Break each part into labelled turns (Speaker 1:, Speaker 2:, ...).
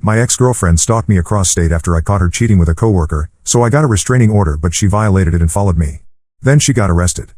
Speaker 1: My ex-girlfriend stalked me across state after I caught her cheating with a coworker, so I got a restraining order but she violated it and followed me. Then she got arrested.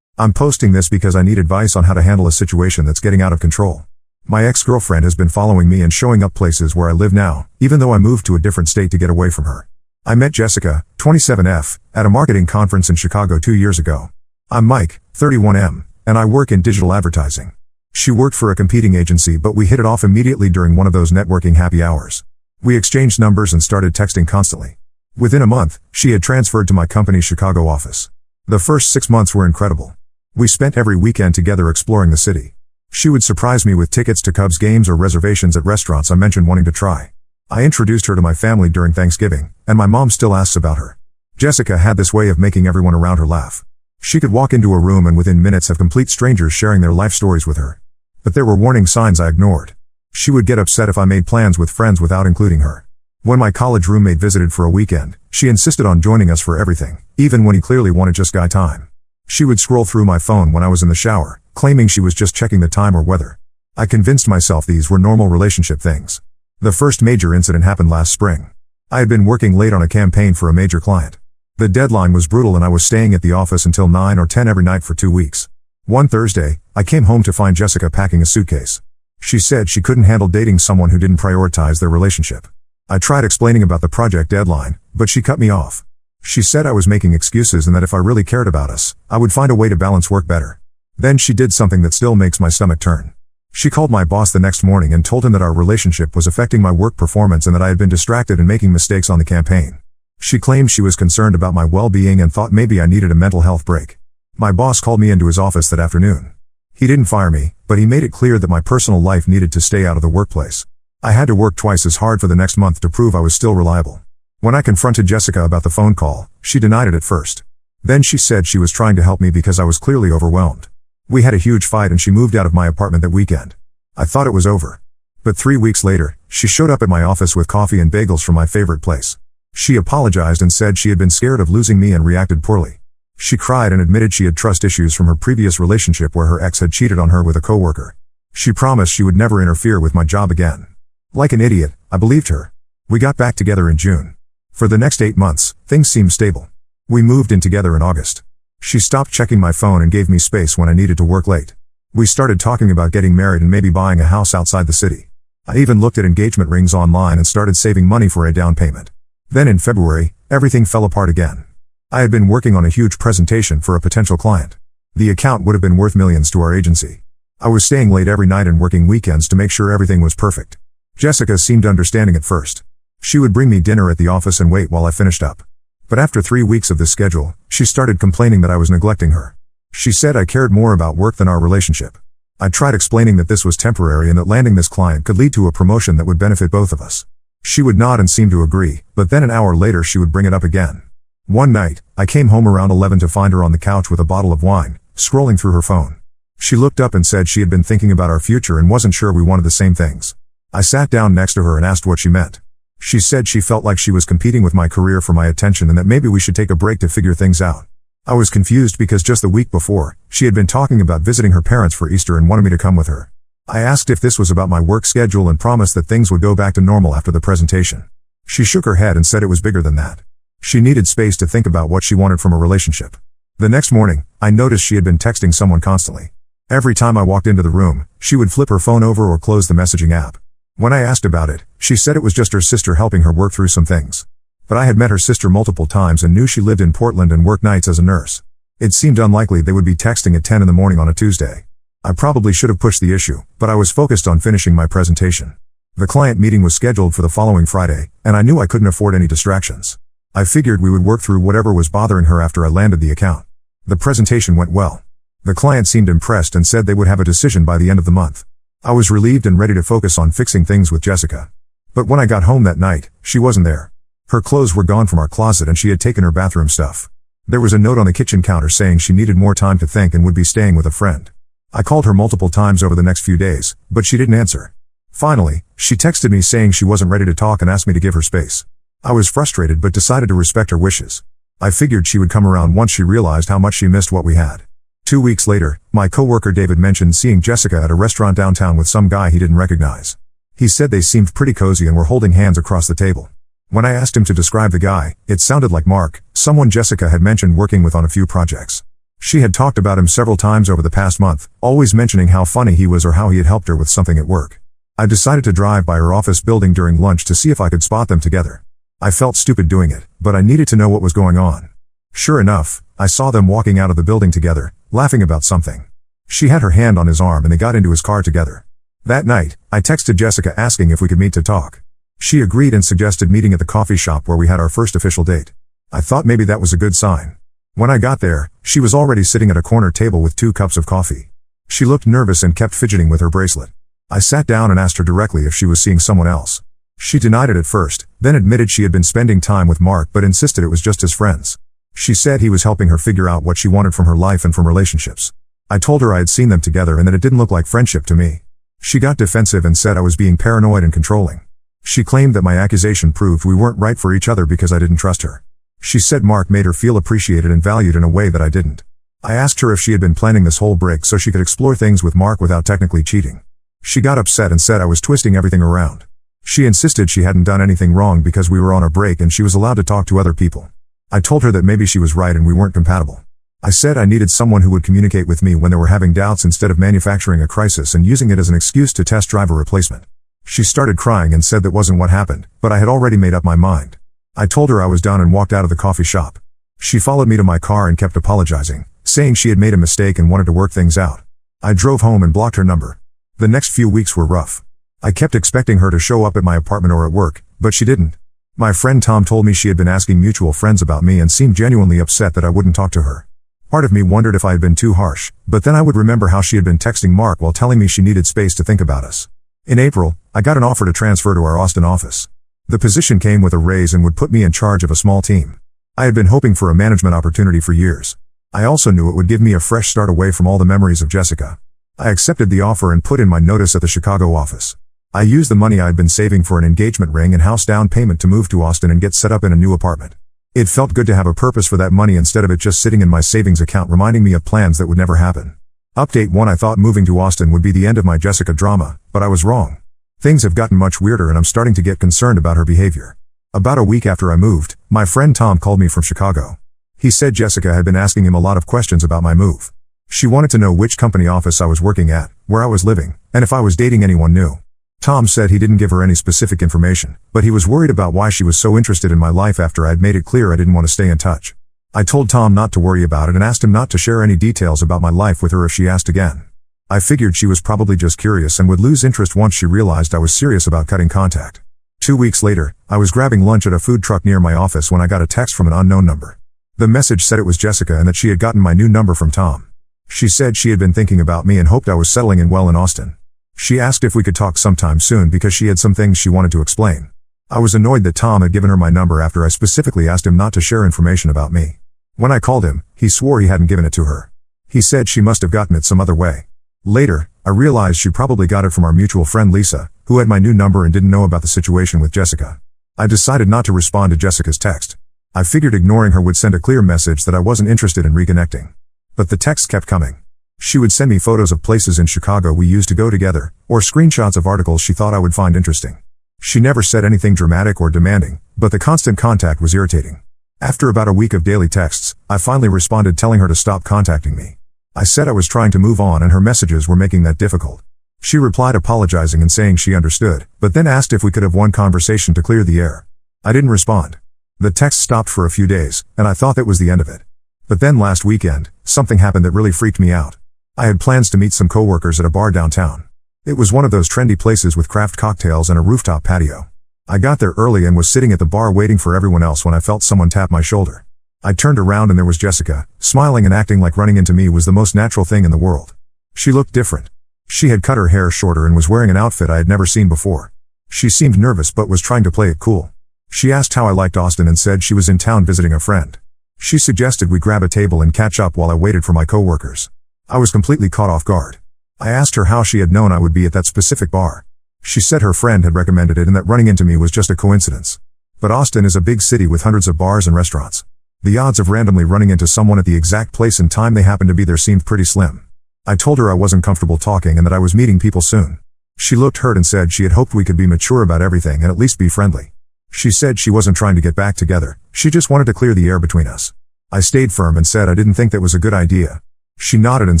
Speaker 1: I'm posting this because I need advice on how to handle a situation that's getting out of control. My ex-girlfriend has been following me and showing up places where I live now, even though I moved to a different state to get away from her. I met Jessica, 27F, at a marketing conference in Chicago 2 years ago. I'm Mike, 31M, and I work in digital advertising. She worked for a competing agency but we hit it off immediately during one of those networking happy hours. We exchanged numbers and started texting constantly. Within a month, she had transferred to my company's Chicago office. The first 6 months were incredible. We spent every weekend together exploring the city. She would surprise me with tickets to Cubs games or reservations at restaurants I mentioned wanting to try. I introduced her to my family during Thanksgiving, and my mom still asks about her. Jessica had this way of making everyone around her laugh. She could walk into a room and within minutes have complete strangers sharing their life stories with her. But there were warning signs I ignored. She would get upset if I made plans with friends without including her. When my college roommate visited for a weekend, she insisted on joining us for everything, even when he clearly wanted just guy time. She would scroll through my phone when I was in the shower, claiming she was just checking the time or weather. I convinced myself these were normal relationship things. The first major incident happened last spring. I had been working late on a campaign for a major client. The deadline was brutal and I was staying at the office until 9 or 10 every night for 2 weeks. One Thursday, I came home to find Jessica packing a suitcase. She said she couldn't handle dating someone who didn't prioritize their relationship. I tried explaining about the project deadline, but she cut me off. She said I was making excuses and that if I really cared about us, I would find a way to balance work better. Then she did something that still makes my stomach turn. She called my boss the next morning and told him that our relationship was affecting my work performance and that I had been distracted and making mistakes on the campaign. She claimed she was concerned about my well-being and thought maybe I needed a mental health break. My boss called me into his office that afternoon. He didn't fire me, but he made it clear that my personal life needed to stay out of the workplace. I had to work twice as hard for the next month to prove I was still reliable. When I confronted Jessica about the phone call, she denied it at first. Then she said she was trying to help me because I was clearly overwhelmed. We had a huge fight and she moved out of my apartment that weekend. I thought it was over. But 3 weeks later, she showed up at my office with coffee and bagels from my favorite place. She apologized and said she had been scared of losing me and reacted poorly. She cried and admitted she had trust issues from her previous relationship where her ex had cheated on her with a coworker. She promised she would never interfere with my job again. Like an idiot, I believed her. We got back together in June. For the next 8 months, things seemed stable. We moved in together in August. She stopped checking my phone and gave me space when I needed to work late. We started talking about getting married and maybe buying a house outside the city. I even looked at engagement rings online and started saving money for a down payment. Then in February, everything fell apart again. I had been working on a huge presentation for a potential client. The account would have been worth millions to our agency. I was staying late every night and working weekends to make sure everything was perfect. Jessica seemed understanding at first. She would bring me dinner at the office and wait while I finished up. But after 3 weeks of this schedule, she started complaining that I was neglecting her. She said I cared more about work than our relationship. I tried explaining that this was temporary and that landing this client could lead to a promotion that would benefit both of us. She would nod and seem to agree, but then an hour later she would bring it up again. One night, I came home around 11 to find her on the couch with a bottle of wine, scrolling through her phone. She looked up and said she had been thinking about our future and wasn't sure we wanted the same things. I sat down next to her and asked what she meant. She said she felt like she was competing with my career for my attention and that maybe we should take a break to figure things out. I was confused because just the week before, she had been talking about visiting her parents for Easter and wanted me to come with her. I asked if this was about my work schedule and promised that things would go back to normal after the presentation. She shook her head and said it was bigger than that. She needed space to think about what she wanted from a relationship. The next morning, I noticed she had been texting someone constantly. Every time I walked into the room, she would flip her phone over or close the messaging app. When I asked about it, she said it was just her sister helping her work through some things. But I had met her sister multiple times and knew she lived in Portland and worked nights as a nurse. It seemed unlikely they would be texting at 10 in the morning on a Tuesday. I probably should have pushed the issue, but I was focused on finishing my presentation. The client meeting was scheduled for the following Friday, and I knew I couldn't afford any distractions. I figured we would work through whatever was bothering her after I landed the account. The presentation went well. The client seemed impressed and said they would have a decision by the end of the month. I was relieved and ready to focus on fixing things with Jessica. But when I got home that night, she wasn't there. Her clothes were gone from our closet and she had taken her bathroom stuff. There was a note on the kitchen counter saying she needed more time to think and would be staying with a friend. I called her multiple times over the next few days, but she didn't answer. Finally, she texted me saying she wasn't ready to talk and asked me to give her space. I was frustrated but decided to respect her wishes. I figured she would come around once she realized how much she missed what we had. 2 weeks later, my coworker David mentioned seeing Jessica at a restaurant downtown with some guy he didn't recognize. He said they seemed pretty cozy and were holding hands across the table. When I asked him to describe the guy, it sounded like Mark, someone Jessica had mentioned working with on a few projects. She had talked about him several times over the past month, always mentioning how funny he was or how he had helped her with something at work. I decided to drive by her office building during lunch to see if I could spot them together. I felt stupid doing it, but I needed to know what was going on. Sure enough, I saw them walking out of the building together, laughing about something. She had her hand on his arm and they got into his car together. That night, I texted Jessica asking if we could meet to talk. She agreed and suggested meeting at the coffee shop where we had our first official date. I thought maybe that was a good sign. When I got there, she was already sitting at a corner table with 2 cups of coffee. She looked nervous and kept fidgeting with her bracelet. I sat down and asked her directly if she was seeing someone else. She denied it at first, then admitted she had been spending time with Mark but insisted it was just as friends. She said he was helping her figure out what she wanted from her life and from relationships. I told her I had seen them together and that it didn't look like friendship to me. She got defensive and said I was being paranoid and controlling. She claimed that my accusation proved we weren't right for each other because I didn't trust her. She said Mark made her feel appreciated and valued in a way that I didn't. I asked her if she had been planning this whole break so she could explore things with Mark without technically cheating. She got upset and said I was twisting everything around. She insisted she hadn't done anything wrong because we were on a break and she was allowed to talk to other people. I told her that maybe she was right and we weren't compatible. I said I needed someone who would communicate with me when they were having doubts instead of manufacturing a crisis and using it as an excuse to test drive a replacement. She started crying and said that wasn't what happened, but I had already made up my mind. I told her I was done and walked out of the coffee shop. She followed me to my car and kept apologizing, saying she had made a mistake and wanted to work things out. I drove home and blocked her number. The next few weeks were rough. I kept expecting her to show up at my apartment or at work, but she didn't. My friend Tom told me she had been asking mutual friends about me and seemed genuinely upset that I wouldn't talk to her. Part of me wondered if I had been too harsh, but then I would remember how she had been texting Mark while telling me she needed space to think about us. In April, I got an offer to transfer to our Austin office. The position came with a raise and would put me in charge of a small team. I had been hoping for a management opportunity for years. I also knew it would give me a fresh start away from all the memories of Jessica. I accepted the offer and put in my notice at the Chicago office. I used the money I had been saving for an engagement ring and house down payment to move to Austin and get set up in a new apartment. It felt good to have a purpose for that money instead of it just sitting in my savings account reminding me of plans that would never happen. Update 1: I thought moving to Austin would be the end of my Jessica drama, but I was wrong. Things have gotten much weirder and I'm starting to get concerned about her behavior. About a week after I moved, my friend Tom called me from Chicago. He said Jessica had been asking him a lot of questions about my move. She wanted to know which company office I was working at, where I was living, and if I was dating anyone new. Tom said he didn't give her any specific information, but he was worried about why she was so interested in my life after I had made it clear I didn't want to stay in touch. I told Tom not to worry about it and asked him not to share any details about my life with her if she asked again. I figured she was probably just curious and would lose interest once she realized I was serious about cutting contact. 2 weeks later, I was grabbing lunch at a food truck near my office when I got a text from an unknown number. The message said it was Jessica and that she had gotten my new number from Tom. She said she had been thinking about me and hoped I was settling in well in Austin. She asked if we could talk sometime soon because she had some things she wanted to explain. I was annoyed that Tom had given her my number after I specifically asked him not to share information about me. When I called him, he swore he hadn't given it to her. He said she must have gotten it some other way. Later, I realized she probably got it from our mutual friend Lisa, who had my new number and didn't know about the situation with Jessica. I decided not to respond to Jessica's text. I figured ignoring her would send a clear message that I wasn't interested in reconnecting. But the texts kept coming. She would send me photos of places in Chicago we used to go together, or screenshots of articles she thought I would find interesting. She never said anything dramatic or demanding, but the constant contact was irritating. After about a week of daily texts, I finally responded telling her to stop contacting me. I said I was trying to move on and her messages were making that difficult. She replied apologizing and saying she understood, but then asked if we could have one conversation to clear the air. I didn't respond. The text stopped for a few days, and I thought that was the end of it. But then last weekend, something happened that really freaked me out. I had plans to meet some coworkers at a bar downtown. It was one of those trendy places with craft cocktails and a rooftop patio. I got there early and was sitting at the bar waiting for everyone else when I felt someone tap my shoulder. I turned around and there was Jessica, smiling and acting like running into me was the most natural thing in the world. She looked different. She had cut her hair shorter and was wearing an outfit I had never seen before. She seemed nervous but was trying to play it cool. She asked how I liked Austin and said she was in town visiting a friend. She suggested we grab a table and catch up while I waited for my coworkers. I was completely caught off guard. I asked her how she had known I would be at that specific bar. She said her friend had recommended it and that running into me was just a coincidence. But Austin is a big city with hundreds of bars and restaurants. The odds of randomly running into someone at the exact place and time they happened to be there seemed pretty slim. I told her I wasn't comfortable talking and that I was meeting people soon. She looked hurt and said she had hoped we could be mature about everything and at least be friendly. She said she wasn't trying to get back together, she just wanted to clear the air between us. I stayed firm and said I didn't think that was a good idea. She nodded and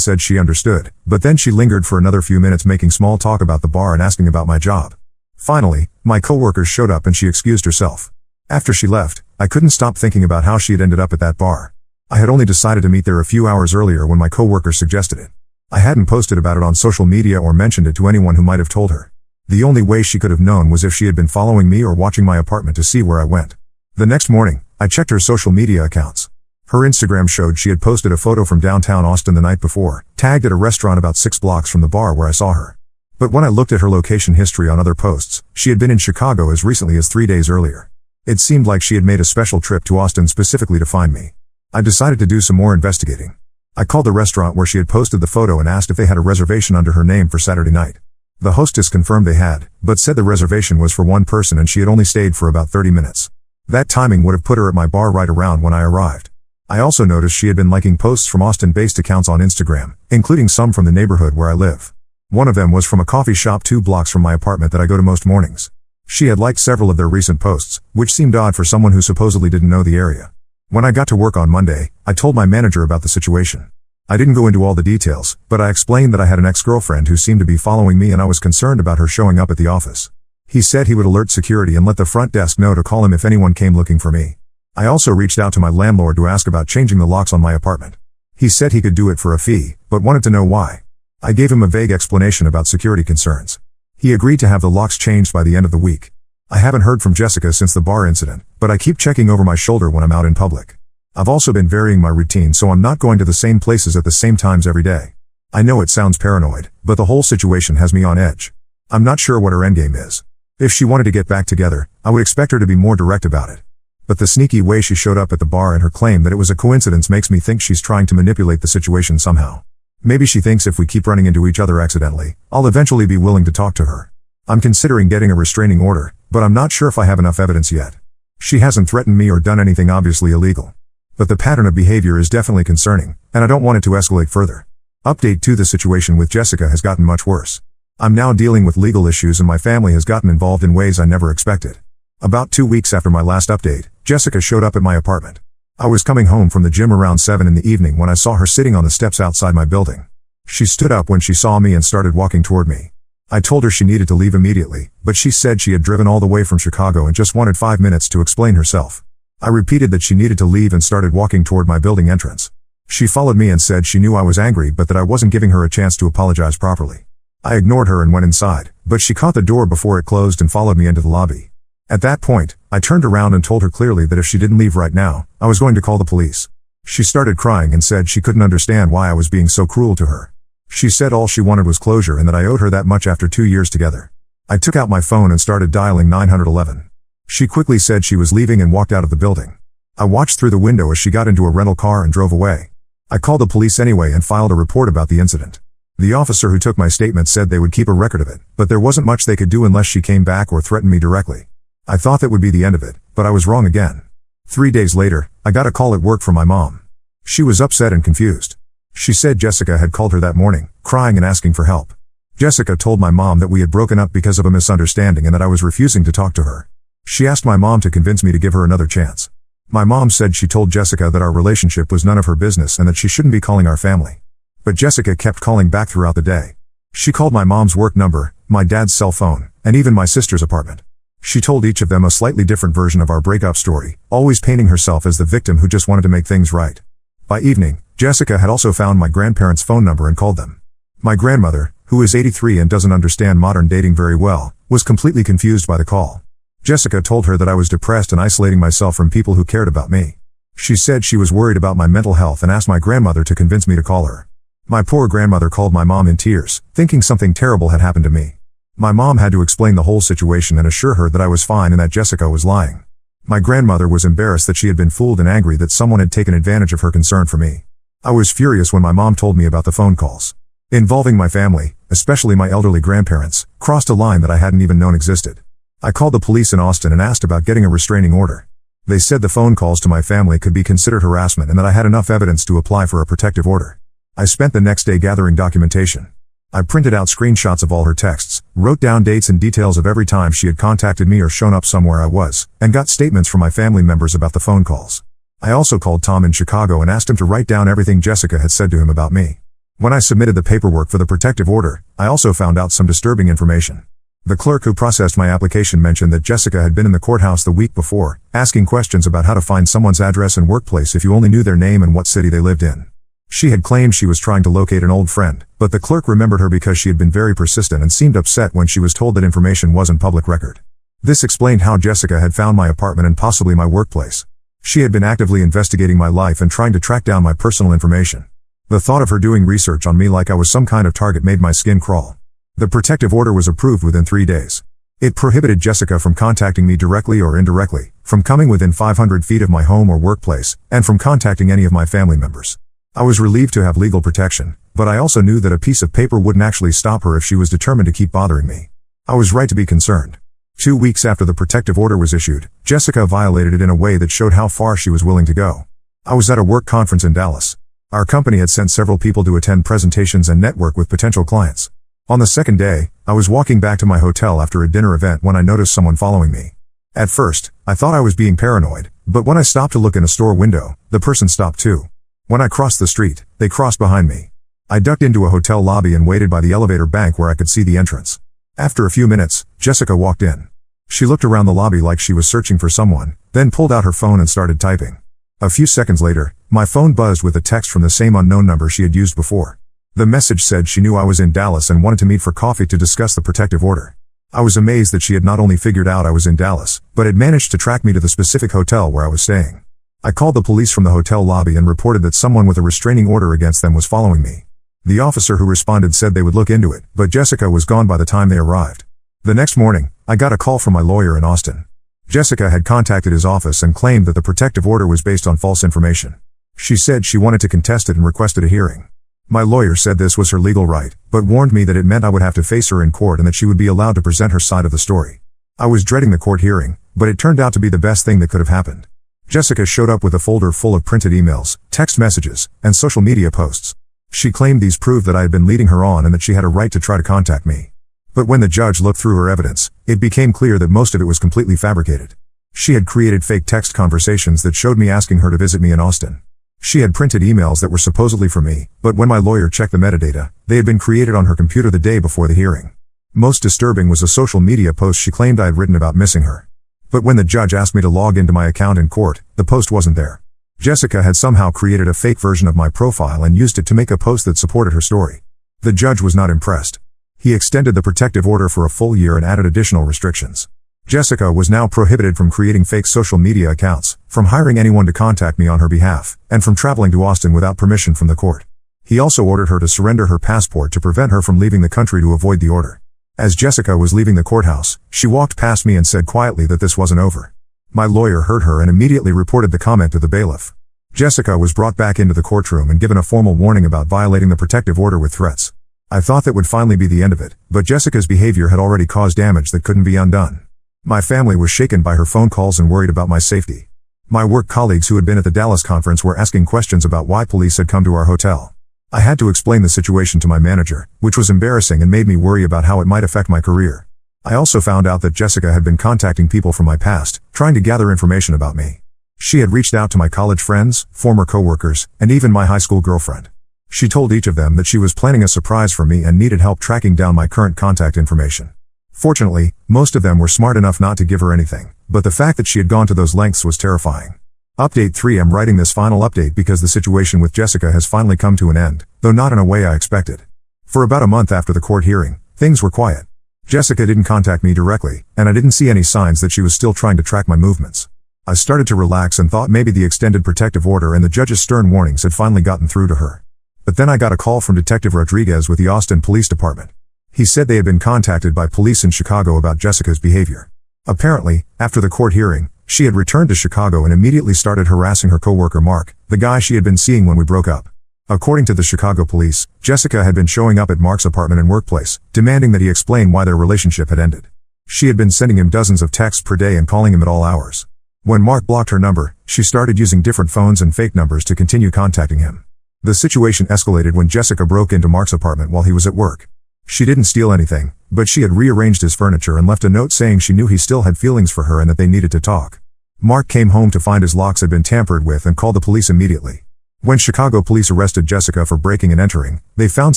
Speaker 1: said she understood, but then she lingered for another few minutes making small talk about the bar and asking about my job. Finally, my coworkers showed up and she excused herself. After she left, I couldn't stop thinking about how she had ended up at that bar. I had only decided to meet there a few hours earlier when my coworker suggested it. I hadn't posted about it on social media or mentioned it to anyone who might have told her. The only way she could have known was if she had been following me or watching my apartment to see where I went. The next morning, I checked her social media accounts. Her Instagram showed she had posted a photo from downtown Austin the night before, tagged at a restaurant about 6 blocks from the bar where I saw her. But when I looked at her location history on other posts, she had been in Chicago as recently as 3 days earlier. It seemed like she had made a special trip to Austin specifically to find me. I decided to do some more investigating. I called the restaurant where she had posted the photo and asked if they had a reservation under her name for Saturday night. The hostess confirmed they had, but said the reservation was for one person and she had only stayed for about 30 minutes. That timing would have put her at my bar right around when I arrived. I also noticed she had been liking posts from Austin-based accounts on Instagram, including some from the neighborhood where I live. One of them was from a coffee shop 2 blocks from my apartment that I go to most mornings. She had liked several of their recent posts, which seemed odd for someone who supposedly didn't know the area. When I got to work on Monday, I told my manager about the situation. I didn't go into all the details, but I explained that I had an ex-girlfriend who seemed to be following me and I was concerned about her showing up at the office. He said he would alert security and let the front desk know to call him if anyone came looking for me. I also reached out to my landlord to ask about changing the locks on my apartment. He said he could do it for a fee, but wanted to know why. I gave him a vague explanation about security concerns. He agreed to have the locks changed by the end of the week. I haven't heard from Jessica since the bar incident, but I keep checking over my shoulder when I'm out in public. I've also been varying my routine so I'm not going to the same places at the same times every day. I know it sounds paranoid, but the whole situation has me on edge. I'm not sure what her endgame is. If she wanted to get back together, I would expect her to be more direct about it. But the sneaky way she showed up at the bar and her claim that it was a coincidence makes me think she's trying to manipulate the situation somehow. Maybe she thinks if we keep running into each other accidentally, I'll eventually be willing to talk to her. I'm considering getting a restraining order, but I'm not sure if I have enough evidence yet. She hasn't threatened me or done anything obviously illegal. But the pattern of behavior is definitely concerning, and I don't want it to escalate further. Update 2: the situation with Jessica has gotten much worse. I'm now dealing with legal issues and my family has gotten involved in ways I never expected. About 2 weeks after my last update, Jessica showed up at my apartment. I was coming home from the gym around 7 in the evening when I saw her sitting on the steps outside my building. She stood up when she saw me and started walking toward me. I told her she needed to leave immediately, but she said she had driven all the way from Chicago and just wanted 5 minutes to explain herself. I repeated that she needed to leave and started walking toward my building entrance. She followed me and said she knew I was angry but that I wasn't giving her a chance to apologize properly. I ignored her and went inside, but she caught the door before it closed and followed me into the lobby. At that point, I turned around and told her clearly that if she didn't leave right now, I was going to call the police. She started crying and said she couldn't understand why I was being so cruel to her. She said all she wanted was closure and that I owed her that much after 2 years together. I took out my phone and started dialing 911. She quickly said she was leaving and walked out of the building. I watched through the window as she got into a rental car and drove away. I called the police anyway and filed a report about the incident. The officer who took my statement said they would keep a record of it, but there wasn't much they could do unless she came back or threatened me directly. I thought that would be the end of it, but I was wrong again. 3 days later, I got a call at work from my mom. She was upset and confused. She said Jessica had called her that morning, crying and asking for help. Jessica told my mom that we had broken up because of a misunderstanding and that I was refusing to talk to her. She asked my mom to convince me to give her another chance. My mom said she told Jessica that our relationship was none of her business and that she shouldn't be calling our family. But Jessica kept calling back throughout the day. She called my mom's work number, my dad's cell phone, and even my sister's apartment. She told each of them a slightly different version of our breakup story, always painting herself as the victim who just wanted to make things right. By evening, Jessica had also found my grandparents' phone number and called them. My grandmother, who is 83 and doesn't understand modern dating very well, was completely confused by the call. Jessica told her that I was depressed and isolating myself from people who cared about me. She said she was worried about my mental health and asked my grandmother to convince me to call her. My poor grandmother called my mom in tears, thinking something terrible had happened to me. My mom had to explain the whole situation and assure her that I was fine and that Jessica was lying. My grandmother was embarrassed that she had been fooled and angry that someone had taken advantage of her concern for me. I was furious when my mom told me about the phone calls. Involving my family, especially my elderly grandparents, crossed a line that I hadn't even known existed. I called the police in Austin and asked about getting a restraining order. They said the phone calls to my family could be considered harassment and that I had enough evidence to apply for a protective order. I spent the next day gathering documentation. I printed out screenshots of all her texts, wrote down dates and details of every time she had contacted me or shown up somewhere I was, and got statements from my family members about the phone calls. I also called Tom in Chicago and asked him to write down everything Jessica had said to him about me. When I submitted the paperwork for the protective order, I also found out some disturbing information. The clerk who processed my application mentioned that Jessica had been in the courthouse the week before, asking questions about how to find someone's address and workplace if you only knew their name and what city they lived in. She had claimed she was trying to locate an old friend, but the clerk remembered her because she had been very persistent and seemed upset when she was told that information wasn't public record. This explained how Jessica had found my apartment and possibly my workplace. She had been actively investigating my life and trying to track down my personal information. The thought of her doing research on me like I was some kind of target made my skin crawl. The protective order was approved within 3 days. It prohibited Jessica from contacting me directly or indirectly, from coming within 500 feet of my home or workplace, and from contacting any of my family members. I was relieved to have legal protection, but I also knew that a piece of paper wouldn't actually stop her if she was determined to keep bothering me. I was right to be concerned. 2 weeks after the protective order was issued, Jessica violated it in a way that showed how far she was willing to go. I was at a work conference in Dallas. Our company had sent several people to attend presentations and network with potential clients. On the second day, I was walking back to my hotel after a dinner event when I noticed someone following me. At first, I thought I was being paranoid, but when I stopped to look in a store window, the person stopped too. When I crossed the street, they crossed behind me. I ducked into a hotel lobby and waited by the elevator bank where I could see the entrance. After a few minutes, Jessica walked in. She looked around the lobby like she was searching for someone, then pulled out her phone and started typing. A few seconds later, my phone buzzed with a text from the same unknown number she had used before. The message said she knew I was in Dallas and wanted to meet for coffee to discuss the protective order. I was amazed that she had not only figured out I was in Dallas, but had managed to track me to the specific hotel where I was staying. I called the police from the hotel lobby and reported that someone with a restraining order against them was following me. The officer who responded said they would look into it, but Jessica was gone by the time they arrived. The next morning, I got a call from my lawyer in Austin. Jessica had contacted his office and claimed that the protective order was based on false information. She said she wanted to contest it and requested a hearing. My lawyer said this was her legal right, but warned me that it meant I would have to face her in court and that she would be allowed to present her side of the story. I was dreading the court hearing, but it turned out to be the best thing that could have happened. Jessica showed up with a folder full of printed emails, text messages, and social media posts. She claimed these proved that I had been leading her on and that she had a right to try to contact me. But when the judge looked through her evidence, it became clear that most of it was completely fabricated. She had created fake text conversations that showed me asking her to visit me in Austin. She had printed emails that were supposedly for me, but when my lawyer checked the metadata, they had been created on her computer the day before the hearing. Most disturbing was a social media post she claimed I had written about missing her. But when the judge asked me to log into my account in court, the post wasn't there. Jessica had somehow created a fake version of my profile and used it to make a post that supported her story. The judge was not impressed. He extended the protective order for a full year and added additional restrictions. Jessica was now prohibited from creating fake social media accounts, from hiring anyone to contact me on her behalf, and from traveling to Austin without permission from the court. He also ordered her to surrender her passport to prevent her from leaving the country to avoid the order. As Jessica was leaving the courthouse, she walked past me and said quietly that this wasn't over. My lawyer heard her and immediately reported the comment to the bailiff. Jessica was brought back into the courtroom and given a formal warning about violating the protective order with threats. I thought that would finally be the end of it, but Jessica's behavior had already caused damage that couldn't be undone. My family was shaken by her phone calls and worried about my safety. My work colleagues who had been at the Dallas conference were asking questions about why police had come to our hotel. I had to explain the situation to my manager, which was embarrassing and made me worry about how it might affect my career. I also found out that Jessica had been contacting people from my past, trying to gather information about me. She had reached out to my college friends, former coworkers, and even my high school girlfriend. She told each of them that she was planning a surprise for me and needed help tracking down my current contact information. Fortunately, most of them were smart enough not to give her anything, but the fact that she had gone to those lengths was terrifying. Update 3: I'm writing this final update because the situation with Jessica has finally come to an end, though not in a way I expected. For about a month after the court hearing, things were quiet. Jessica didn't contact me directly, and I didn't see any signs that she was still trying to track my movements. I started to relax and thought maybe the extended protective order and the judge's stern warnings had finally gotten through to her. But then I got a call from Detective Rodriguez with the Austin Police Department. He said they had been contacted by police in Chicago about Jessica's behavior. Apparently, after the court hearing, she had returned to Chicago and immediately started harassing her coworker Mark, the guy she had been seeing when we broke up. According to the Chicago police, Jessica had been showing up at Mark's apartment and workplace, demanding that he explain why their relationship had ended. She had been sending him dozens of texts per day and calling him at all hours. When Mark blocked her number, she started using different phones and fake numbers to continue contacting him. The situation escalated when Jessica broke into Mark's apartment while he was at work. She didn't steal anything, but she had rearranged his furniture and left a note saying she knew he still had feelings for her and that they needed to talk. Mark came home to find his locks had been tampered with and called the police immediately. When Chicago police arrested Jessica for breaking and entering, they found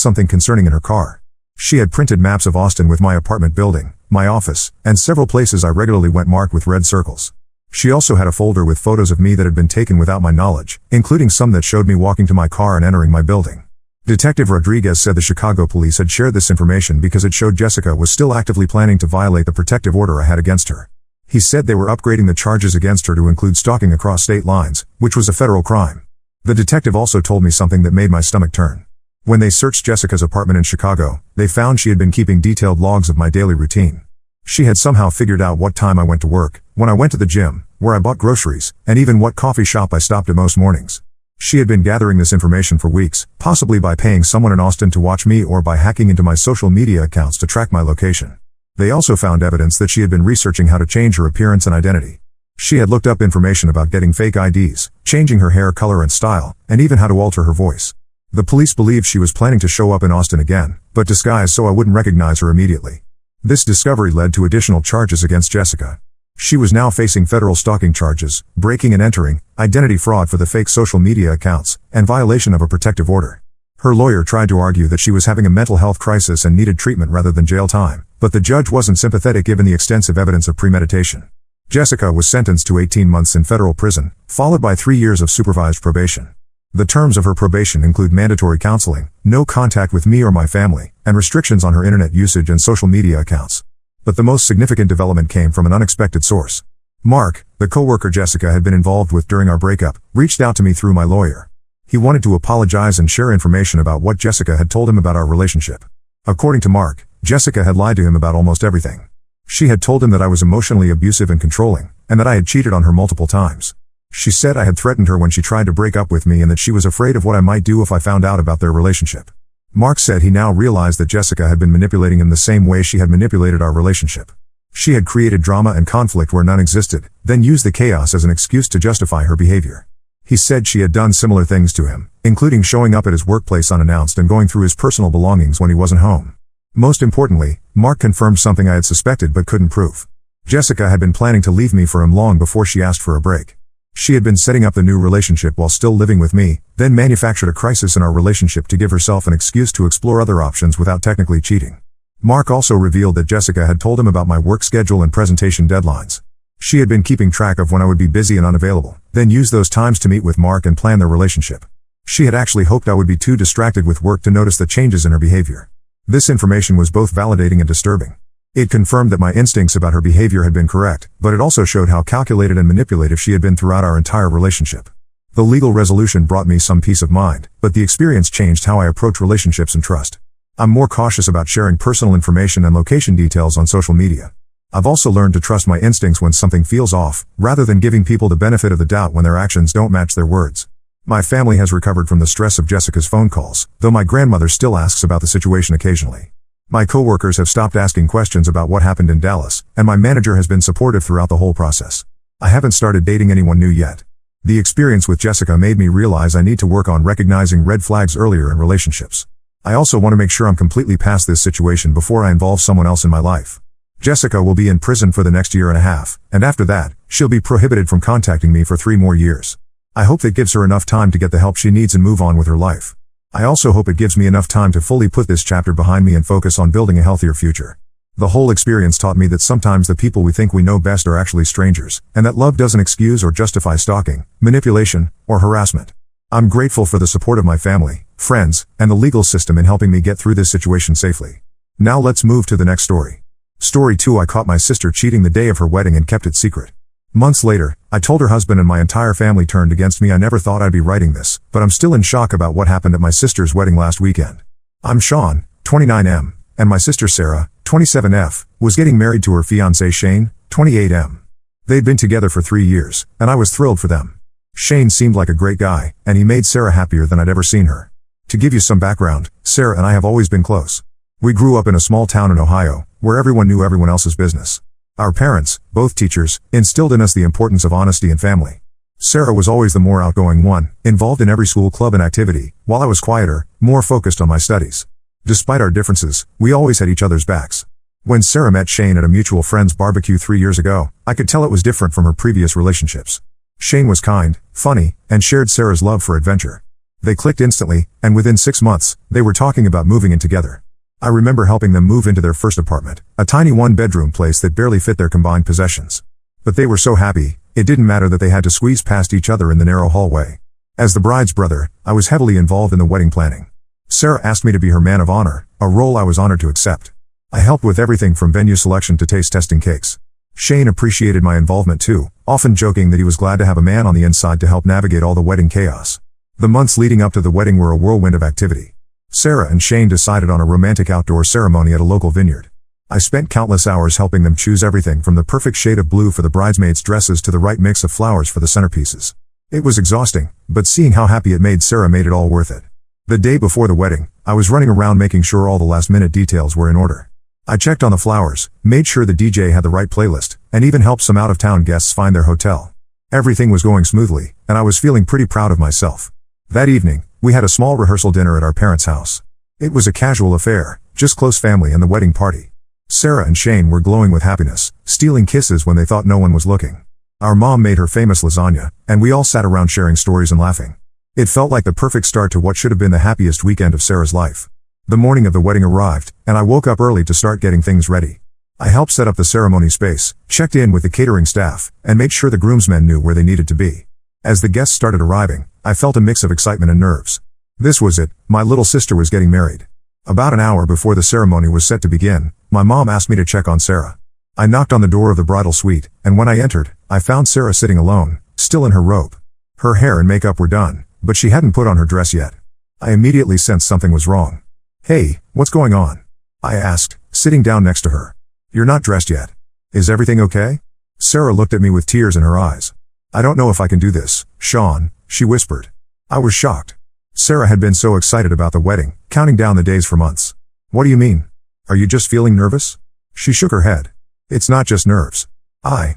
Speaker 1: something concerning in her car. She had printed maps of Austin with my apartment building, my office, and several places I regularly went marked with red circles. She also had a folder with photos of me that had been taken without my knowledge, including some that showed me walking to my car and entering my building. Detective Rodriguez said the Chicago police had shared this information because it showed Jessica was still actively planning to violate the protective order I had against her. He said they were upgrading the charges against her to include stalking across state lines, which was a federal crime. The detective also told me something that made my stomach turn. When they searched Jessica's apartment in Chicago, they found she had been keeping detailed logs of my daily routine. She had somehow figured out what time I went to work, when I went to the gym, where I bought groceries, and even what coffee shop I stopped at most mornings. She had been gathering this information for weeks, possibly by paying someone in Austin to watch me or by hacking into my social media accounts to track my location. They also found evidence that she had been researching how to change her appearance and identity. She had looked up information about getting fake IDs, changing her hair color and style, and even how to alter her voice. The police believed she was planning to show up in Austin again, but disguised so I wouldn't recognize her immediately. This discovery led to additional charges against Jessica. She was now facing federal stalking charges, breaking and entering, identity fraud for the fake social media accounts, and violation of a protective order. Her lawyer tried to argue that she was having a mental health crisis and needed treatment rather than jail time, but the judge wasn't sympathetic given the extensive evidence of premeditation. Jessica was sentenced to 18 months in federal prison, followed by 3 years of supervised probation. The terms of her probation include mandatory counseling, no contact with me or my family, and restrictions on her internet usage and social media accounts. But the most significant development came from an unexpected source. Mark, the coworker Jessica had been involved with during our breakup, reached out to me through my lawyer. He wanted to apologize and share information about what Jessica had told him about our relationship. According to Mark, Jessica had lied to him about almost everything. She had told him that I was emotionally abusive and controlling, and that I had cheated on her multiple times. She said I had threatened her when she tried to break up with me and that she was afraid of what I might do if I found out about their relationship. Mark said he now realized that Jessica had been manipulating him the same way she had manipulated our relationship. She had created drama and conflict where none existed, then used the chaos as an excuse to justify her behavior. He said she had done similar things to him, including showing up at his workplace unannounced and going through his personal belongings when he wasn't home. Most importantly, Mark confirmed something I had suspected but couldn't prove. Jessica had been planning to leave me for him long before she asked for a break. She had been setting up the new relationship while still living with me, then manufactured a crisis in our relationship to give herself an excuse to explore other options without technically cheating. Mark also revealed that Jessica had told him about my work schedule and presentation deadlines. She had been keeping track of when I would be busy and unavailable, then used those times to meet with Mark and plan their relationship. She had actually hoped I would be too distracted with work to notice the changes in her behavior. This information was both validating and disturbing. It confirmed that my instincts about her behavior had been correct, but it also showed how calculated and manipulative she had been throughout our entire relationship. The legal resolution brought me some peace of mind, but the experience changed how I approach relationships and trust. I'm more cautious about sharing personal information and location details on social media. I've also learned to trust my instincts when something feels off, rather than giving people the benefit of the doubt when their actions don't match their words. My family has recovered from the stress of Jessica's phone calls, though my grandmother still asks about the situation occasionally. My coworkers have stopped asking questions about what happened in Dallas, and my manager has been supportive throughout the whole process. I haven't started dating anyone new yet. The experience with Jessica made me realize I need to work on recognizing red flags earlier in relationships. I also want to make sure I'm completely past this situation before I involve someone else in my life. Jessica will be in prison for the next 1.5 years, and after that, she'll be prohibited from contacting me for 3 more years. I hope that gives her enough time to get the help she needs and move on with her life. I also hope it gives me enough time to fully put this chapter behind me and focus on building a healthier future. The whole experience taught me that sometimes the people we think we know best are actually strangers, and that love doesn't excuse or justify stalking, manipulation, or harassment. I'm grateful for the support of my family, friends, and the legal system in helping me get through this situation safely. Now let's move to the next story. Story 2. I caught my sister cheating the day of her wedding and kept it secret. Months later, I told her husband and my entire family turned against me. I never thought I'd be writing this, but I'm still in shock about what happened at my sister's wedding last weekend. I'm Sean, 29M, and my sister Sarah, 27F, was getting married to her fiancé Shane, 28M. They'd been together for 3 years, and I was thrilled for them. Shane seemed like a great guy, and he made Sarah happier than I'd ever seen her. To give you some background, Sarah and I have always been close. We grew up in a small town in Ohio, where everyone knew everyone else's business. Our parents, both teachers, instilled in us the importance of honesty and family. Sarah was always the more outgoing one, involved in every school club and activity, while I was quieter, more focused on my studies. Despite our differences, we always had each other's backs. When Sarah met Shane at a mutual friend's barbecue 3 years ago, I could tell it was different from her previous relationships. Shane was kind, funny, and shared Sarah's love for adventure. They clicked instantly, and within 6 months, they were talking about moving in together. I remember helping them move into their first apartment, a tiny one-bedroom place that barely fit their combined possessions. But they were so happy, it didn't matter that they had to squeeze past each other in the narrow hallway. As the bride's brother, I was heavily involved in the wedding planning. Sarah asked me to be her man of honor, a role I was honored to accept. I helped with everything from venue selection to taste testing cakes. Shane appreciated my involvement too, often joking that he was glad to have a man on the inside to help navigate all the wedding chaos. The months leading up to the wedding were a whirlwind of activity. Sarah and Shane decided on a romantic outdoor ceremony at a local vineyard. I spent countless hours helping them choose everything from the perfect shade of blue for the bridesmaids' dresses to the right mix of flowers for the centerpieces. It was exhausting, but seeing how happy it made Sarah made it all worth it. The day before the wedding, I was running around making sure all the last-minute details were in order. I checked on the flowers, made sure the DJ had the right playlist, and even helped some out-of-town guests find their hotel. Everything was going smoothly, and I was feeling pretty proud of myself. That evening, we had a small rehearsal dinner at our parents' house. It was a casual affair, just close family and the wedding party. Sarah and Shane were glowing with happiness, stealing kisses when they thought no one was looking. Our mom made her famous lasagna, and we all sat around sharing stories and laughing. It felt like the perfect start to what should have been the happiest weekend of Sarah's life. The morning of the wedding arrived, and I woke up early to start getting things ready. I helped set up the ceremony space, checked in with the catering staff, and made sure the groomsmen knew where they needed to be. As the guests started arriving, I felt a mix of excitement and nerves. This was it, my little sister was getting married. About an hour before the ceremony was set to begin, my mom asked me to check on Sarah. I knocked on the door of the bridal suite, and when I entered, I found Sarah sitting alone, still in her robe. Her hair and makeup were done, but she hadn't put on her dress yet. I immediately sensed something was wrong. "Hey, what's going on?" I asked, sitting down next to her. "You're not dressed yet. Is everything okay?" Sarah looked at me with tears in her eyes. "I don't know if I can do this, Sean," she whispered. I was shocked. Sarah had been so excited about the wedding, counting down the days for months. "What do you mean? Are you just feeling nervous?" She shook her head. "It's not just nerves. I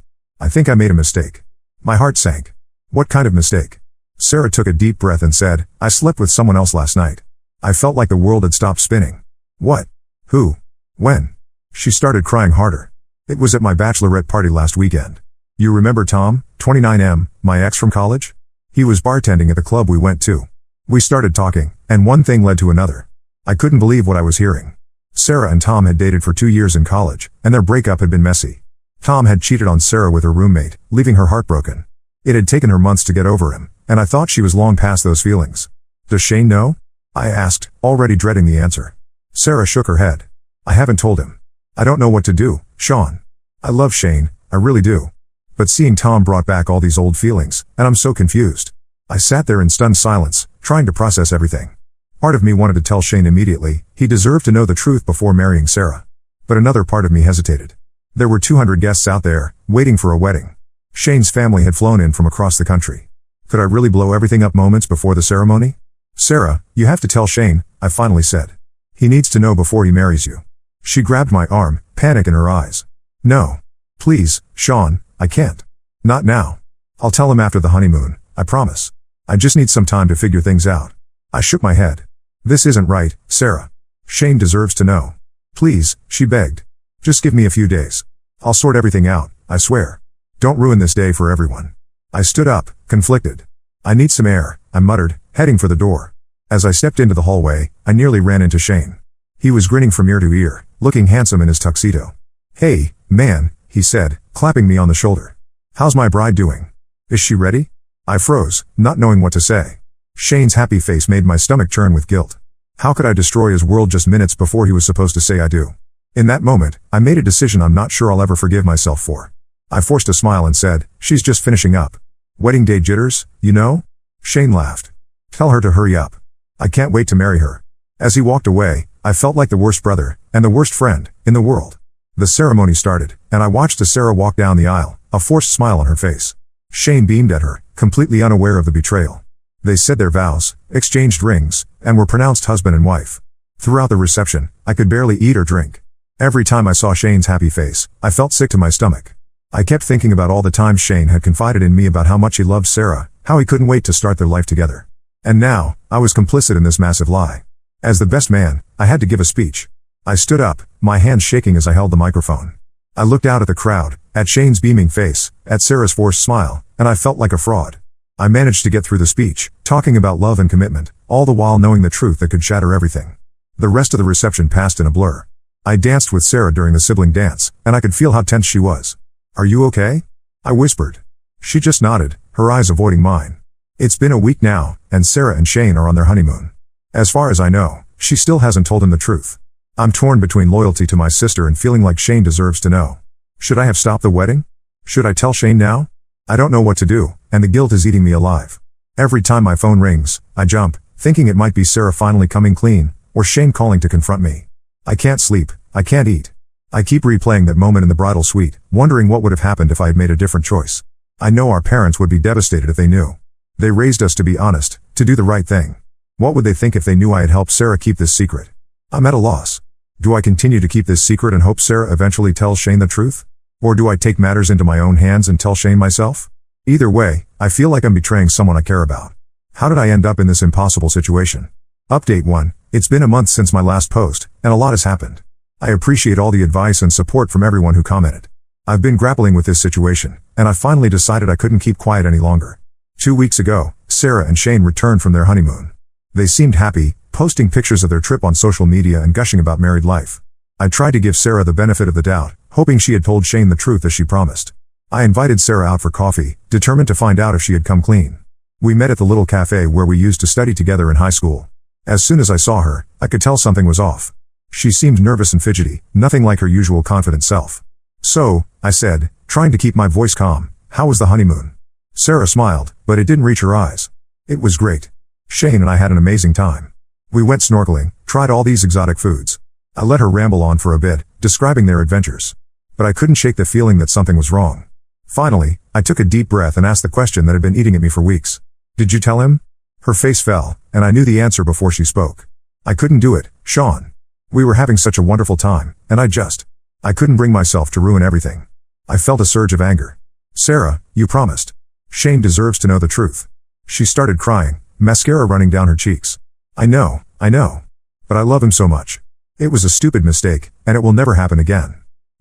Speaker 1: think I made a mistake." My heart sank. "What kind of mistake?" Sarah took a deep breath and said, "I slept with someone else last night." I felt like the world had stopped spinning. "What? Who? When?" She started crying harder. "It was at my bachelorette party last weekend. You remember Tom, 29M, my ex from college? He was bartending at the club we went to. We started talking, and one thing led to another. I couldn't believe what I was hearing. Sarah and Tom had dated for 2 years in college, and their breakup had been messy. Tom had cheated on Sarah with her roommate, leaving her heartbroken. It had taken her months to get over him, and I thought she was long past those feelings. "Does Shane know?" I asked, already dreading the answer. Sarah shook her head. "I haven't told him. I don't know what to do, Sean. I love Shane, I really do. But seeing Tom brought back all these old feelings, and I'm so confused." I sat there in stunned silence, trying to process everything. Part of me wanted to tell Shane immediately, he deserved to know the truth before marrying Sarah. But another part of me hesitated. There were 200 guests out there, waiting for a wedding. Shane's family had flown in from across the country. Could I really blow everything up moments before the ceremony? "Sarah, you have to tell Shane," I finally said. "He needs to know before he marries you." She grabbed my arm, panic in her eyes. "No. Please, Sean, I can't. Not now. I'll tell him after the honeymoon, I promise. I just need some time to figure things out." I shook my head. "This isn't right, Sarah. Shane deserves to know. Please," she begged. "Just give me a few days. I'll sort everything out, I swear. Don't ruin this day for everyone." I stood up, conflicted. "I need some air," I muttered, heading for the door. As I stepped into the hallway, I nearly ran into Shane. He was grinning from ear to ear, looking handsome in his tuxedo. "Hey, man," he said, clapping me on the shoulder. "How's my bride doing? Is she ready?" I froze, not knowing what to say. Shane's happy face made my stomach churn with guilt. How could I destroy his world just minutes before he was supposed to say I do? In that moment, I made a decision I'm not sure I'll ever forgive myself for. I forced a smile and said, "She's just finishing up. Wedding day jitters, you know?" Shane laughed. "Tell her to hurry up. I can't wait to marry her." As he walked away, I felt like the worst brother, and the worst friend, in the world. The ceremony started, and I watched as Sarah walked down the aisle, a forced smile on her face. Shane beamed at her, completely unaware of the betrayal. They said their vows, exchanged rings, and were pronounced husband and wife. Throughout the reception, I could barely eat or drink. Every time I saw Shane's happy face, I felt sick to my stomach. I kept thinking about all the times Shane had confided in me about how much he loved Sarah, how he couldn't wait to start their life together. And now, I was complicit in this massive lie. As the best man, I had to give a speech. I stood up, my hands shaking as I held the microphone. I looked out at the crowd, at Shane's beaming face, at Sarah's forced smile, and I felt like a fraud. I managed to get through the speech, talking about love and commitment, all the while knowing the truth that could shatter everything. The rest of the reception passed in a blur. I danced with Sarah during the sibling dance, and I could feel how tense she was. "Are you okay?" I whispered. She just nodded, her eyes avoiding mine. It's been a week now, and Sarah and Shane are on their honeymoon. As far as I know, she still hasn't told him the truth. I'm torn between loyalty to my sister and feeling like Shane deserves to know. Should I have stopped the wedding? Should I tell Shane now? I don't know what to do, and the guilt is eating me alive. Every time my phone rings, I jump, thinking it might be Sarah finally coming clean, or Shane calling to confront me. I can't sleep, I can't eat. I keep replaying that moment in the bridal suite, wondering what would have happened if I had made a different choice. I know our parents would be devastated if they knew. They raised us to be honest, to do the right thing. What would they think if they knew I had helped Sarah keep this secret? I'm at a loss. Do I continue to keep this secret and hope Sarah eventually tells Shane the truth? Or do I take matters into my own hands and tell Shane myself? Either way, I feel like I'm betraying someone I care about. How did I end up in this impossible situation? Update 1. It's been a month since my last post, and a lot has happened. I appreciate all the advice and support from everyone who commented. I've been grappling with this situation, and I finally decided I couldn't keep quiet any longer. 2 weeks ago, Sarah and Shane returned from their honeymoon. They seemed happy, posting pictures of their trip on social media and gushing about married life. I tried to give Sarah the benefit of the doubt, hoping she had told Shane the truth as she promised. I invited Sarah out for coffee, determined to find out if she had come clean. We met at the little cafe where we used to study together in high school. As soon as I saw her, I could tell something was off. She seemed nervous and fidgety, nothing like her usual confident self. "So," I said, trying to keep my voice calm, "how was the honeymoon?" Sarah smiled, but it didn't reach her eyes. "It was great. Shane and I had an amazing time. We went snorkeling, tried all these exotic foods." I let her ramble on for a bit, describing their adventures. But I couldn't shake the feeling that something was wrong. Finally, I took a deep breath and asked the question that had been eating at me for weeks. "Did you tell him?" Her face fell, and I knew the answer before she spoke. "I couldn't do it, Sean. We were having such a wonderful time, and I couldn't bring myself to ruin everything." I felt a surge of anger. "Sarah, you promised. Shane deserves to know the truth." She started crying, mascara running down her cheeks. I know. But I love him so much. It was a stupid mistake, and it will never happen again.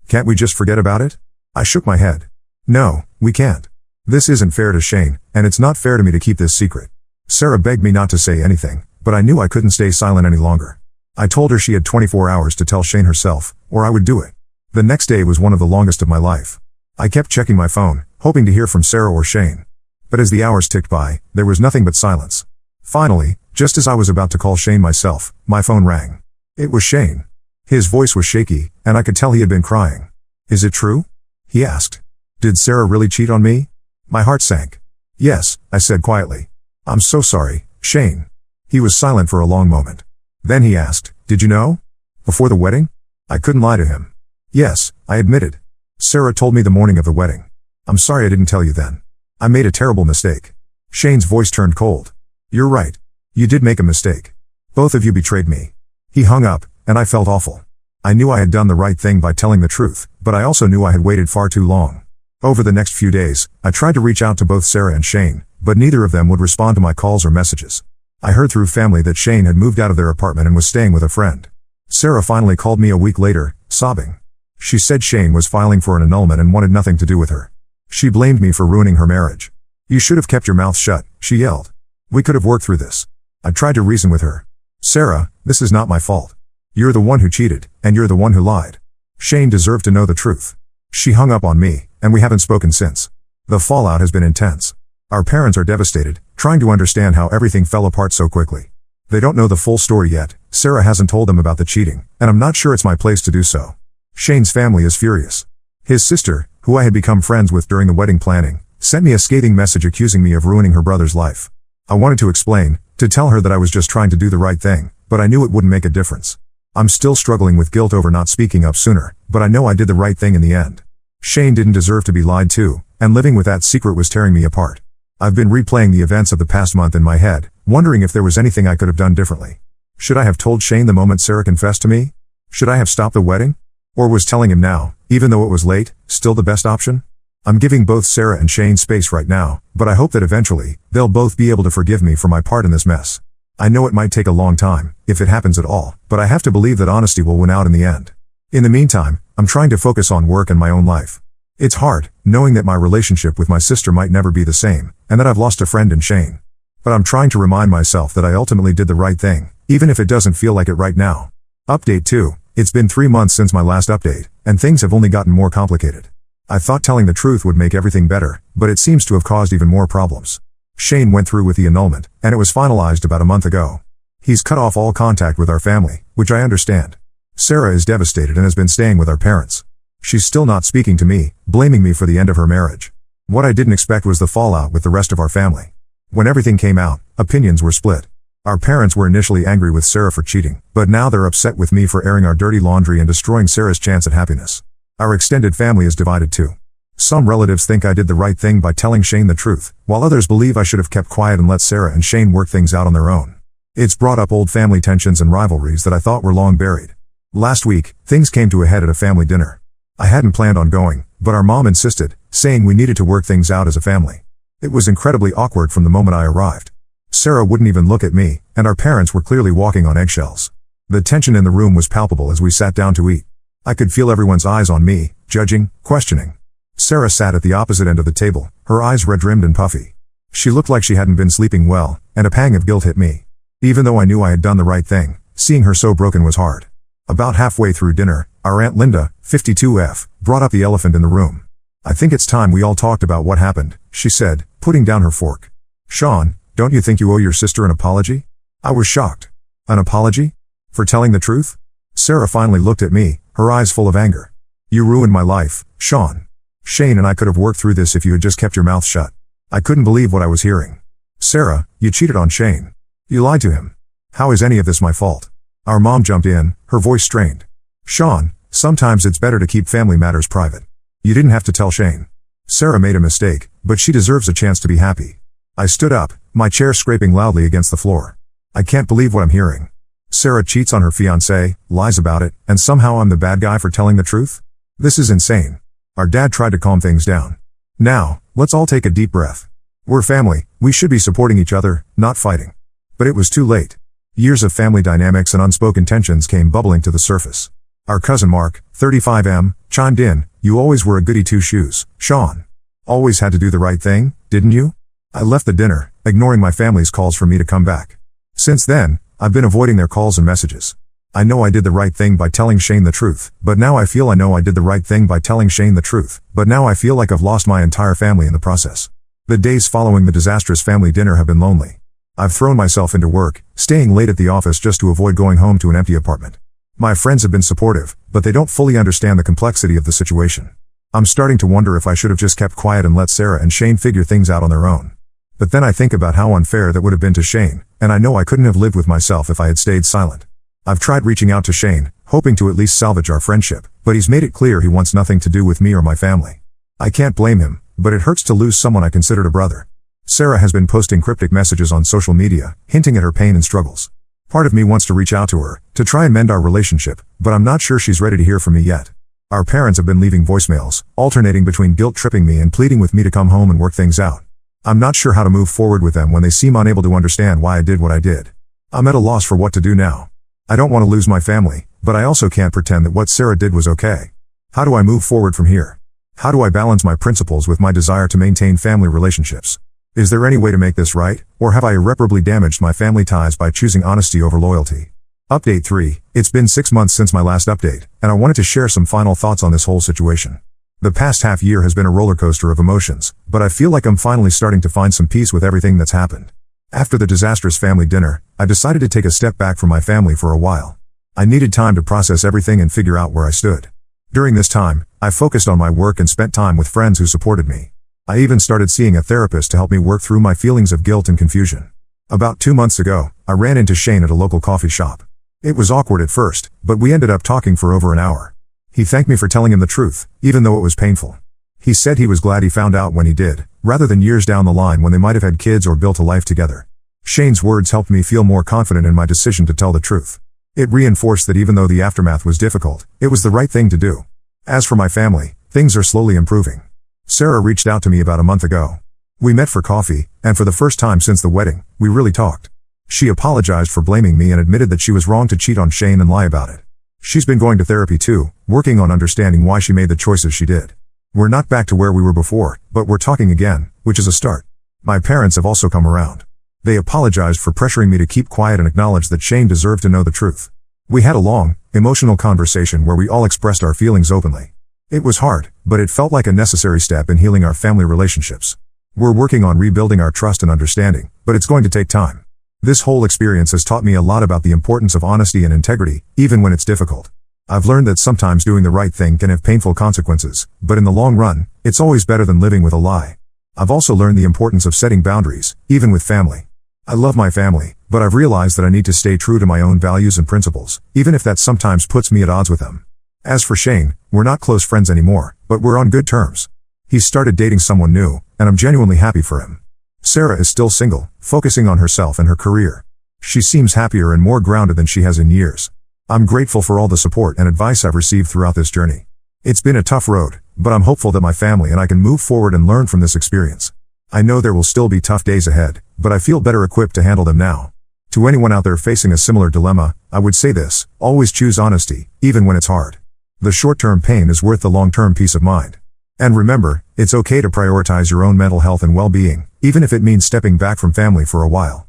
Speaker 1: Can't we just forget about it?" I shook my head. "No, we can't. This isn't fair to Shane, and it's not fair to me to keep this secret." Sarah begged me not to say anything, but I knew I couldn't stay silent any longer. I told her she had 24 hours to tell Shane herself, or I would do it. The next day was one of the longest of my life. I kept checking my phone, hoping to hear from Sarah or Shane. But as the hours ticked by, there was nothing but silence. Finally, just as I was about to call Shane myself, my phone rang. It was Shane. His voice was shaky, and I could tell he had been crying. "Is it true?" he asked. "Did Sarah really cheat on me?" My heart sank. "Yes," I said quietly. "I'm so sorry, Shane." He was silent for a long moment. Then he asked, "Did you know? Before the wedding?" I couldn't lie to him. "Yes," I admitted. "Sarah told me the morning of the wedding. I'm sorry I didn't tell you then. I made a terrible mistake." Shane's voice turned cold. "You're right. You did make a mistake. Both of you betrayed me." He hung up, and I felt awful. I knew I had done the right thing by telling the truth, but I also knew I had waited far too long. Over the next few days, I tried to reach out to both Sarah and Shane, but neither of them would respond to my calls or messages. I heard through family that Shane had moved out of their apartment and was staying with a friend. Sarah finally called me a week later, sobbing. She said Shane was filing for an annulment and wanted nothing to do with her. She blamed me for ruining her marriage. "You should have kept your mouth shut," she yelled. "We could have worked through this." I tried to reason with her. "Sarah, this is not my fault. You're the one who cheated, and you're the one who lied. Shane deserved to know the truth." She hung up on me, and we haven't spoken since. The fallout has been intense. Our parents are devastated, trying to understand how everything fell apart so quickly. They don't know the full story yet. Sarah hasn't told them about the cheating, and I'm not sure it's my place to do so. Shane's family is furious. His sister, who I had become friends with during the wedding planning, sent me a scathing message accusing me of ruining her brother's life. I wanted to explain, to tell her that I was just trying to do the right thing, but I knew it wouldn't make a difference. I'm still struggling with guilt over not speaking up sooner, but I know I did the right thing in the end. Shane didn't deserve to be lied to, and living with that secret was tearing me apart. I've been replaying the events of the past month in my head, wondering if there was anything I could have done differently. Should I have told Shane the moment Sarah confessed to me? Should I have stopped the wedding? Or was telling him now, even though it was late, still the best option? I'm giving both Sarah and Shane space right now, but I hope that eventually, they'll both be able to forgive me for my part in this mess. I know it might take a long time, if it happens at all, but I have to believe that honesty will win out in the end. In the meantime, I'm trying to focus on work and my own life. It's hard, knowing that my relationship with my sister might never be the same, and that I've lost a friend in Shane. But I'm trying to remind myself that I ultimately did the right thing, even if it doesn't feel like it right now. Update 2. It's been 3 months since my last update, and things have only gotten more complicated. I thought telling the truth would make everything better, but it seems to have caused even more problems. Shane went through with the annulment, and it was finalized about a month ago. He's cut off all contact with our family, which I understand. Sarah is devastated and has been staying with our parents. She's still not speaking to me, blaming me for the end of her marriage. What I didn't expect was the fallout with the rest of our family. When everything came out, opinions were split. Our parents were initially angry with Sarah for cheating, but now they're upset with me for airing our dirty laundry and destroying Sarah's chance at happiness. Our extended family is divided too. Some relatives think I did the right thing by telling Shane the truth, while others believe I should have kept quiet and let Sarah and Shane work things out on their own. It's brought up old family tensions and rivalries that I thought were long buried. Last week, things came to a head at a family dinner. I hadn't planned on going, but our mom insisted, saying we needed to work things out as a family. It was incredibly awkward from the moment I arrived. Sarah wouldn't even look at me, and our parents were clearly walking on eggshells. The tension in the room was palpable as we sat down to eat. I could feel everyone's eyes on me, judging, questioning. Sarah sat at the opposite end of the table, her eyes red-rimmed and puffy. She looked like she hadn't been sleeping well, and a pang of guilt hit me. Even though I knew I had done the right thing, seeing her so broken was hard. About halfway through dinner, our Aunt Linda, 52F, brought up the elephant in the room. I think it's time we all talked about what happened, she said, putting down her fork. Sean, don't you think you owe your sister an apology? I was shocked. An apology? For telling the truth? Sarah finally looked at me, her eyes full of anger. You ruined my life, Sean. Shane and I could have worked through this if you had just kept your mouth shut. I couldn't believe what I was hearing. Sarah, you cheated on Shane. You lied to him. How is any of this my fault? Our mom jumped in, her voice strained. Sean, sometimes it's better to keep family matters private. You didn't have to tell Shane. Sarah made a mistake, but she deserves a chance to be happy. I stood up, my chair scraping loudly against the floor. I can't believe what I'm hearing. Sarah cheats on her fiancé, lies about it, and somehow I'm the bad guy for telling the truth? This is insane. Our dad tried to calm things down. Now, let's all take a deep breath. We're family, we should be supporting each other, not fighting. But it was too late. Years of family dynamics and unspoken tensions came bubbling to the surface. Our cousin Mark, 35M, chimed in, you always were a goody two-shoes, Sean. Always had to do the right thing, didn't you? I left the dinner, ignoring my family's calls for me to come back. Since then, I've been avoiding their calls and messages. I know I did the right thing by telling Shane the truth, but now I feel I know I did the right thing by telling Shane the truth, but now I feel like I've lost my entire family in the process. The days following the disastrous family dinner have been lonely. I've thrown myself into work, staying late at the office just to avoid going home to an empty apartment. My friends have been supportive, but they don't fully understand the complexity of the situation. I'm starting to wonder if I should have just kept quiet and let Sarah and Shane figure things out on their own. But then I think about how unfair that would have been to Shane, and I know I couldn't have lived with myself if I had stayed silent. I've tried reaching out to Shane, hoping to at least salvage our friendship, but he's made it clear he wants nothing to do with me or my family. I can't blame him, but it hurts to lose someone I considered a brother. Sarah has been posting cryptic messages on social media, hinting at her pain and struggles. Part of me wants to reach out to her, to try and mend our relationship, but I'm not sure she's ready to hear from me yet. Our parents have been leaving voicemails, alternating between guilt-tripping me and pleading with me to come home and work things out. I'm not sure how to move forward with them when they seem unable to understand why I did what I did. I'm at a loss for what to do now. I don't want to lose my family, but I also can't pretend that what Sarah did was okay. How do I move forward from here? How do I balance my principles with my desire to maintain family relationships? Is there any way to make this right, or have I irreparably damaged my family ties by choosing honesty over loyalty? Update 3. It's been 6 months since my last update, and I wanted to share some final thoughts on this whole situation. The past half year has been a roller coaster of emotions, but I feel like I'm finally starting to find some peace with everything that's happened. After the disastrous family dinner, I decided to take a step back from my family for a while. I needed time to process everything and figure out where I stood. During this time, I focused on my work and spent time with friends who supported me. I even started seeing a therapist to help me work through my feelings of guilt and confusion. About 2 months ago, I ran into Shane at a local coffee shop. It was awkward at first, but we ended up talking for over an hour. He thanked me for telling him the truth, even though it was painful. He said he was glad he found out when he did, rather than years down the line when they might have had kids or built a life together. Shane's words helped me feel more confident in my decision to tell the truth. It reinforced that even though the aftermath was difficult, it was the right thing to do. As for my family, things are slowly improving. Sarah reached out to me about a month ago. We met for coffee, and for the first time since the wedding, we really talked. She apologized for blaming me and admitted that she was wrong to cheat on Shane and lie about it. She's been going to therapy too, working on understanding why she made the choices she did. We're not back to where we were before, but we're talking again, which is a start. My parents have also come around. They apologized for pressuring me to keep quiet and acknowledged that Shane deserved to know the truth. We had a long, emotional conversation where we all expressed our feelings openly. It was hard, but it felt like a necessary step in healing our family relationships. We're working on rebuilding our trust and understanding, but it's going to take time. This whole experience has taught me a lot about the importance of honesty and integrity, even when it's difficult. I've learned that sometimes doing the right thing can have painful consequences, but in the long run, it's always better than living with a lie. I've also learned the importance of setting boundaries, even with family. I love my family, but I've realized that I need to stay true to my own values and principles, even if that sometimes puts me at odds with them. As for Shane, we're not close friends anymore, but we're on good terms. He's started dating someone new, and I'm genuinely happy for him. Sarah is still single, focusing on herself and her career. She seems happier and more grounded than she has in years. I'm grateful for all the support and advice I've received throughout this journey. It's been a tough road, but I'm hopeful that my family and I can move forward and learn from this experience. I know there will still be tough days ahead, but I feel better equipped to handle them now. To anyone out there facing a similar dilemma, I would say this: always choose honesty, even when it's hard. The short-term pain is worth the long-term peace of mind. And remember, it's okay to prioritize your own mental health and well-being, even if it means stepping back from family for a while.